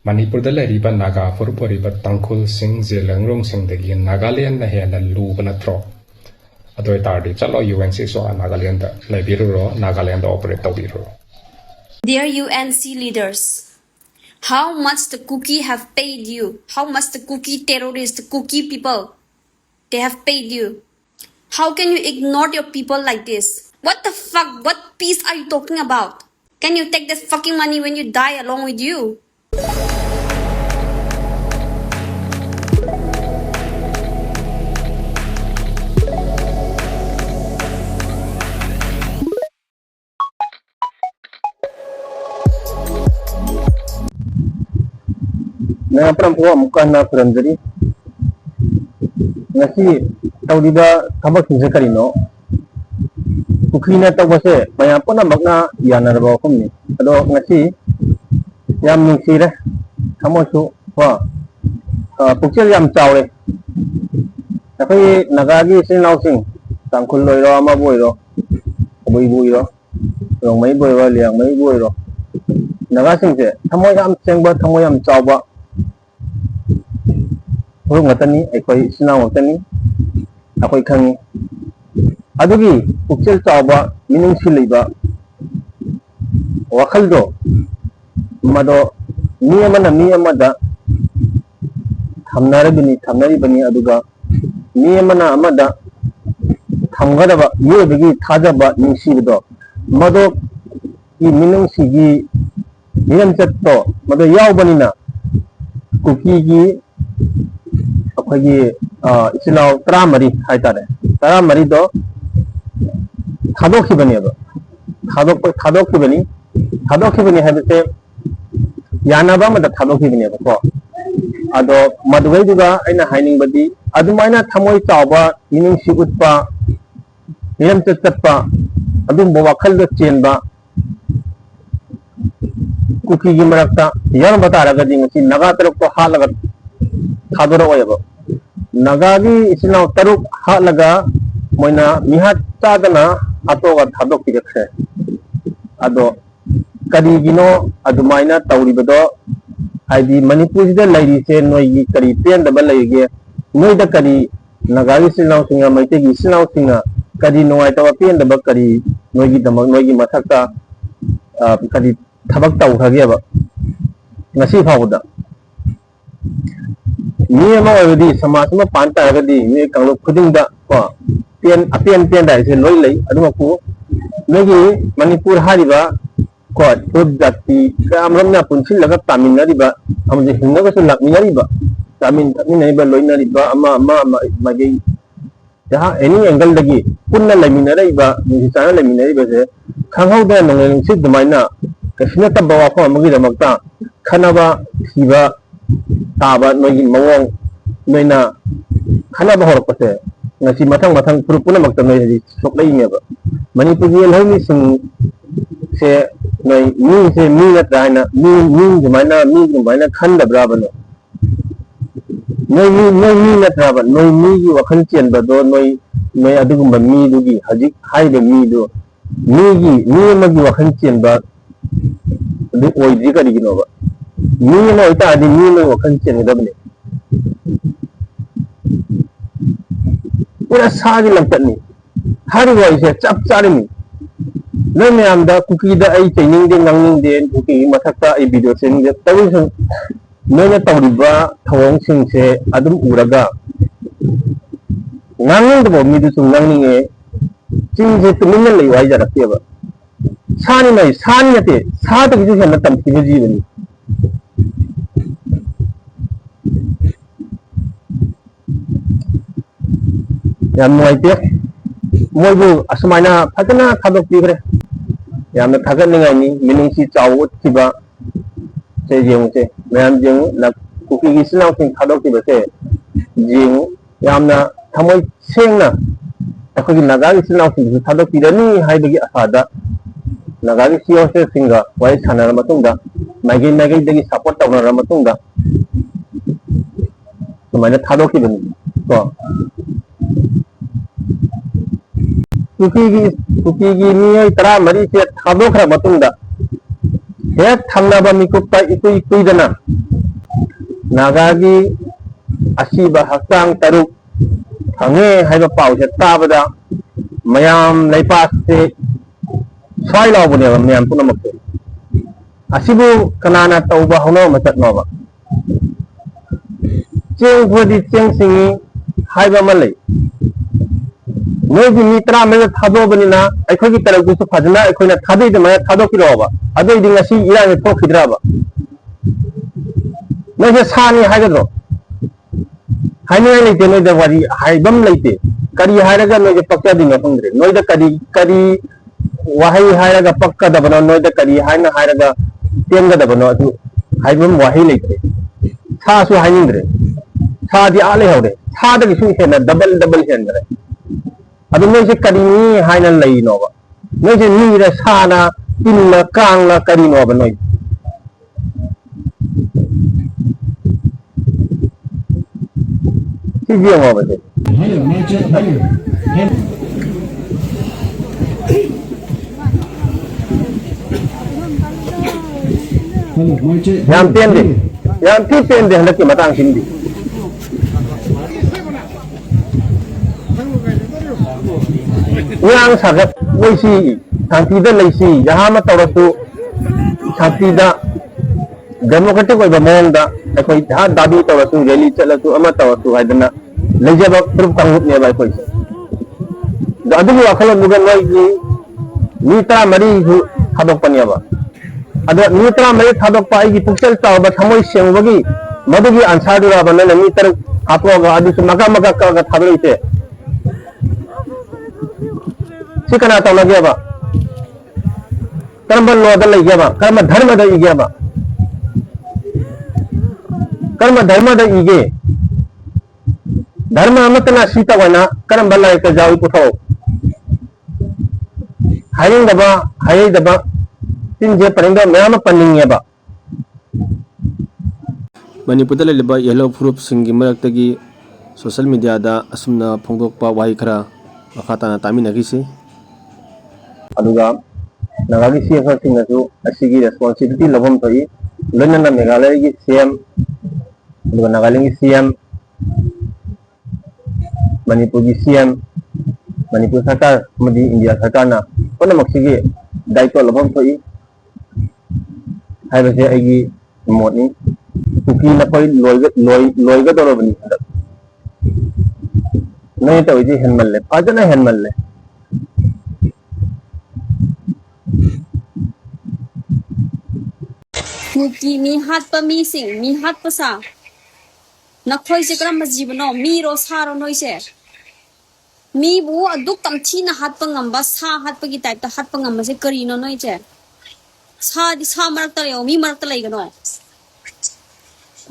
मणिपुर नागा फुरुब तंखुल जेलंगरों नागालैंड हेन लूब नत्रो अदोतारदी चलो यूएनसी सो नागालैंड लेबिरो नागालैंड ऑपरेट तौबिरो. Dear UNC leaders, how much the cookie have paid you? How much the cookie terrorists, the cookie people, they have paid you? How can you ignore your people like this? What the fuck? What peace are you talking about? Can you take this fucking money when you die along with you? Nah, perempuan muka na perandari. Nasi tahu diba kabar kisah kali no. Kukina tahu bahasa banyak apa na makna yang ada bawa kami. Kalau nasi yang mengisi dah, kamu tu wah, pukul yang jauh le. Tapi nagagi sing langsing, tangkul loy lo ama boy lo, boy lo, orang mai boy lo, liang mai boy lo. Nagasing se, kamu yang sing buat kamu yang jauh ba. Orang kata ni, aku senang kata ni, aku ikan. Adugi, ukcil coba minum sili ba, wakal do, mado niya mana, thamnari bani aduga, niya mana amada, thamgada ba, ye bagi thaja ba nisi do, mado i minum sigi, niam cetto, mado yau bani na, kuki gi अखोगी इसिलाव तरामरी हाइतारे तरामरी दो थादोखिबनी अब थादोखिबनी हाइबसे यानाबा मद थादोखिबनी अब को अदो मदुगैदुगा आइना हाइनिंगबदी अदुमाइना थमोय चावबा मिनिंगसि उतपा नियम चतपा अदुम वखल दो चेनबा cookie गी मरक्ता यार बतारगदी ngasi naga taruk ko halaga thadoro oyabo nagagi isina taruk halaga moina mihat chadana atoga thadok tikse ado karigino adumaina tawribodo aidi manipur da lairi se noi kari pen da balage noi da kari nagagi isina singa maite gi isina singa kari noi tawa pen da bakari noi gi damak noi gi mathakta kari thabak taw khageba ngasi phawda ni ma wadi samas ma panta agadi ni kanglo khudingda ko pen da se loi lei aduma ku negi manipur hariba ko udati kamramna punsil laga taminari ba amje hinga ko lakminari ba taminari ba loinari ba ama magi jaha any angle dagi punna laminari ba ni sana laminari ba se khanghauda nangeng sid maina kasina tabawa ko amagi damakta khanaba thiba taba noi mawong noina khanaba horpase ngasi mathang purupuna makta noi soklai meba manipuri lhomi sing se noi mi na traina mi jumaina khanda brabano noi na traba noi mi gi wakhal chen ba do noi adugumba mi dugi hajik haibe mi do mi magi wakhal chen ba du oi di kari gino ba mi no ita adi mi no wakhal chen da bne pura sagi lamtat ni hari wai se chap chari ni noi me amda cookie da ai training de ngangning de cookie mathakta ai video sing de tawi sing noi na tawriba thawong sing se adum uraga ngangning de bo mi du sung ngangning e ching se tumin lei wai ja rakte ba sani mai sani ate sa ta gi ju matam ki ji bani yam noi te moi bu asmaina phatana thadok pi gre yam na thagan ngai ni meaning si chawut ki ba se jeng se mayam jeng la kuki gi sinau sing thadok ki ba se jeng yam na thamoi seng na akhoi naga gi sinau sing thadok pi ni hai bagi asada nagagi siyo se singa wai sanar matungda magi dagi support tawna matungda sumana thadoki bani to kuki gi ni ai tara mari se thadokra matungda he thamna ba mikuppa ikui dana नागागी असीबा हक्तांग तरुक हंगे हाइबा पाउसे ताबदा मयाम लैपास से स्वाई लाउबने मयाम पुनमक असीबु कनाना तौबा हनो मचतनोबा Cheng फुदी Cheng सिंगी हाइबा मलै नोगी मित्रा में थादोबनिना अखोगी तरगुसु फजना अखोइना थादैद मया थादोकिरोबा अदैदि ngasi इरा ने थोखिद्राबा नोजे सानी हाइगद्रो हाइने लेते नोइदा वारी हाइबम लेते करी हाइरगा नोजे पक्का दिनो फंगरे नोइदा करी वाहै हाइरगा पक्का दबनो नोइदा करी हाइना हाइरगा तेंगा दबनो अदु हाइबम वाहै लेते सासु हाइनिंद्रे सादी आले हौरे सादगी सु हेना डबल हेनद्रे अदु नोइसे करीनी हाइना लैनोबा नोइसे नीरा साना तिनला कांगला करीनोबा नोइ सिजियो मोबे याम पेंदे हंदकी मतांग Sindi yang sagat wisi santida leisi jahama tawatu santida democratic oi bamongda ekoi ha dabi tawatu rally chalatu ama tawatu haidana lejaba proof kangut ne bai koi da adu akhala nuga noi gi mitra mari hu thadok paniaba adu mitra mari thadok pai gi pukchal tawa thamoi sengwagi madugi answer dura banana mitra hapoga adu maka ka thadoi सिकना तो लगे बा कर्म लोद लई गया बा कर्म धर्म the इगे बा कर्म धर्म द इगे धर्म अमतना सीता वना कर्म बलाई के जाऊ पुथो हाइंग दबा हाइ दबा तिनजे परिंद म्याम पनिंग बा मणिपुर लेलिबा येलो प्रूफ सिंगी मरक्तगी सोशल मीडिया दा असुमना फोंदोकपा वाहि खरा मखाताना तामिनगिसी अदुगा नगागी सीएफआर सिंगसु असिगी रेस्पॉन्सिबिलिटी लबम थई लोनना मेघालय की सीएम अदुगा नागालैंड की सीएम मणिपुर की सीएम मणिपुर सरकार मदी इंडिया सरकार ना कोन मक्सिगी दायित्व लबम थई हाइबसे आइगी मोटनी कुकी न कोई लोयगा दरबनी नहीं तो इजी हेनमल्ले फाजना हेनमल्ले कुकी मी हाथ पर मी सिंग मी हाथ पर सा नखोई से करम जीवनो मी रो सारो नोई से मी बु अदुक तमची न हाथ पर ngamba सा हाथ पर की टाइप तो हाथ पर ngamba से करी नो नोई से सा दि सा मरक तले मी मरक तले गनो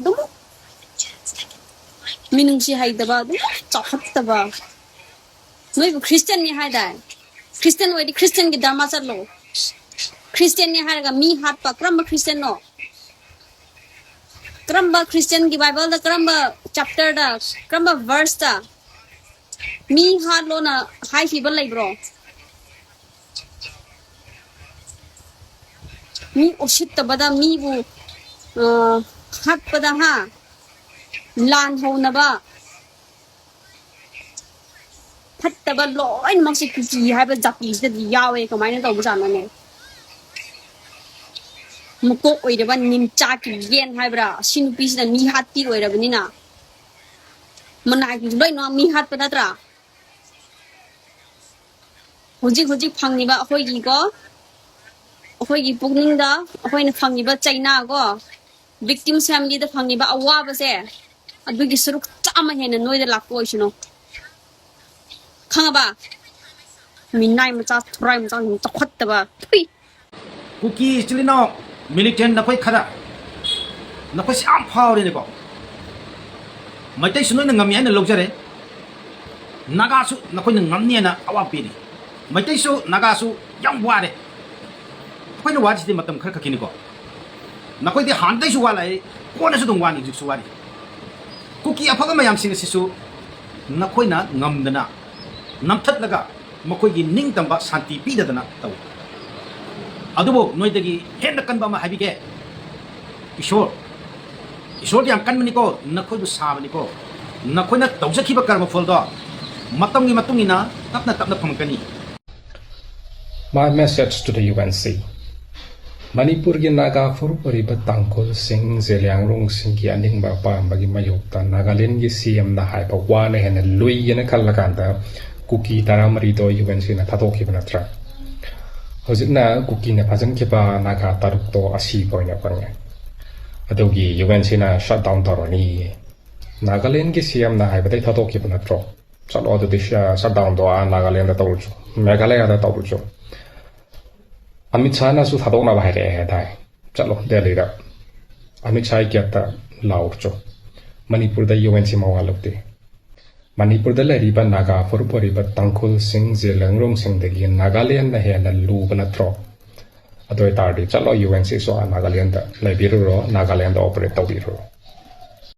दुम मिनुंग सी हाई दबा दुम चाहत दबा नोई बु क्रिश्चियन नि हाई दा क्रिश्चियन वेदी क्रिश्चियन की धर्म चलो क्रिश्चियन नि हाई गा मी हाथ पर करम क्रिश्चियन नो क्रम क्रिश्चियन की बाइबल दा क्रम चैप्टर दा क्रम वर्स दा मी हाथ लो ना हाई फीबल लाई ब्रो मी ओशित बदा मी बु हाथ पदा हा लान हो नबा फत्तबा लोइन मक्सी कुकी हाइबा जाति से यावे कमाइना तौबा जानने मुको ओइरबा निमचा की येन हाइब्रा सिनुपीसना मी हाती ओइरबनिना मनाइ की लोइ न मी हात पदात्रा होजी फंगनिबा अखोइगी को अखोइगी पुगनिंगदा अखोइना फंगनिबा चाइना को विक्टिम्स फैमिली दा फंगनिबा अवाबसे अदुगी सरुक चामा हेना नोइदा लाको ओइसनो खंगबा मिनाइ मचा थुराइ मचा तखत्तबा थुइ कुकी चिलिनो मिलिटेंट नखोई खदा नखोई साम फावरे नेको मैतै सुनो न ngami ana lojare naga su नखोई न ngamni ana awa pini Meitei सु naga su yam ware खोइ न वादिसि मतम खर खकिनि को नखोइ दि हान्दै सु वालाय कोना सु दंवानि जु सु वारि कुकी अफगा मयाम सिंग सिसु नखोइ न ngamdana namthatlaga मखोइ gi ningtamba शांति पीददना तौ अदुबो नोइदगी हेन कनबा मा हाबिगे किशोर ꯏꯁꯣꯔꯗꯤ ꯌꯥꯝ ꯀꯟꯕꯅꯤꯀꯣ ꯅꯈꯣꯏꯕꯨ ꯁꯥꯕꯅꯤꯀꯣ ꯅꯈꯣꯏꯅ ꯇꯧꯖꯈꯤꯕ ꯀꯔꯃ ꯐꯣꯜꯗꯣ ꯃꯇꯝꯒꯤ ꯃꯇꯨꯡ ꯏꯟꯅ ꯇꯞꯅ ꯇꯞꯅ ꯐꯪꯉꯛꯀꯅꯤ My message to the UNC. Manipur gi Naga Furuporiba Tangkol Singh Zeliangrong Singh gi Aningba Pambagi Mayokta Nagaland gi CM na haiba wana hena lui yena kallakanda kuki taramari do UNC na thatokhiba natra. Hojikna kuki na phajan khiba Naga taruk to asi poina pangya. Adogi UNC na shutdown taroni. Nagaland gi CM na haiba dai thatokhiba natro. Chalo do disha shutdown do Nagaland da tawju. Meghalaya da tawju. Amit Shah na su thadok na bahai re dai chalo Delhi da Amit Shah kyata laur cho Manipur da UNC mawalokte Manipur da lariba Naga Furuporiba Tangkol Singh Zeliangrong Singh dagi Nagaland na he na luba na tro adoi tardi chalo UNC so Nagaland da labiru ro Nagaland operate tawbiru